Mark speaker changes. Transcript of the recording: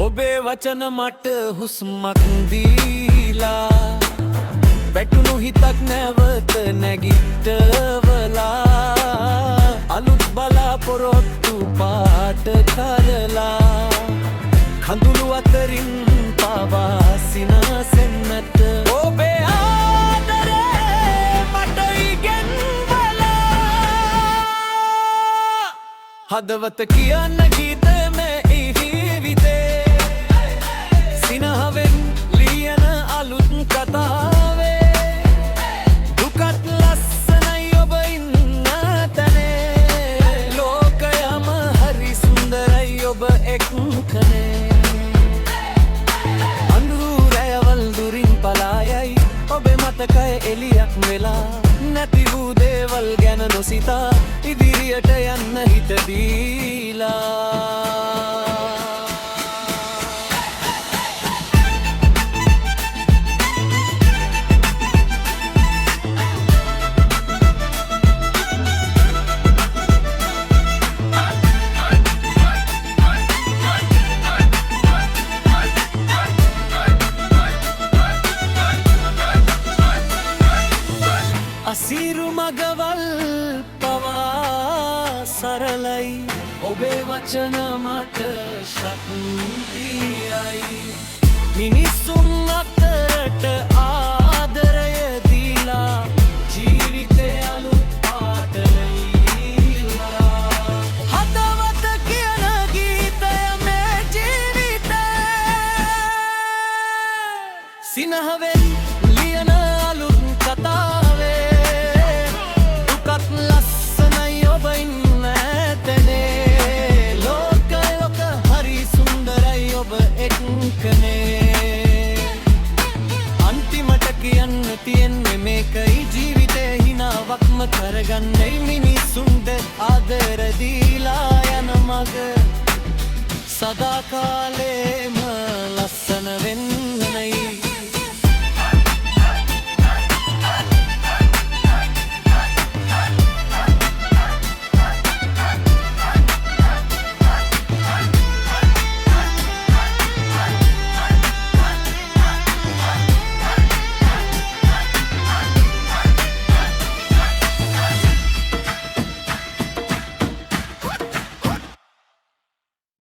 Speaker 1: ඔබේ වචන මට හුස්මක් දීලා වැටුණු හිතක් නැවත නැගිටවලා අලුත් බලාපොරොත්තු පාට කරලා කඳුළු අතරින් පවා සිනසෙන්නට ඔබේ ආදරේ මට ඉගෙනවලා හදවත කියන ගීතෙම ඉහිවිතේ සිනහවෙන් ලියන අලුත් කතාවේ දුකත් ලස්සනයි ඔබ ඉන්න තැනේ ලෝකයම හරි සුන්දරයි ඔබ එක්කනේ ඔබේ මතකය එලියක් වෙලා නැති වූ දේවල් ගැන නොසිතා ඉදිරියට යන්න හිත දීලා අසීරු මගවල් පවා සරලයි ඔබේ වචන මට ශක්තියයි මිනිසුන් අතරට ආදරය දීලා ජීවිතය අලුත් පාටලීලා හදවත කියන ගීතය මේ ජීවිතේ සිනහවෙන් ලියන අලුත් කතා අන්තිමට කියන්න තියෙන්නේ මේකයි ජීවිතේ හිනාවක්ම කරගන්නයි මිනිසුන්ට ආදර දීලා යන මග සදාකාල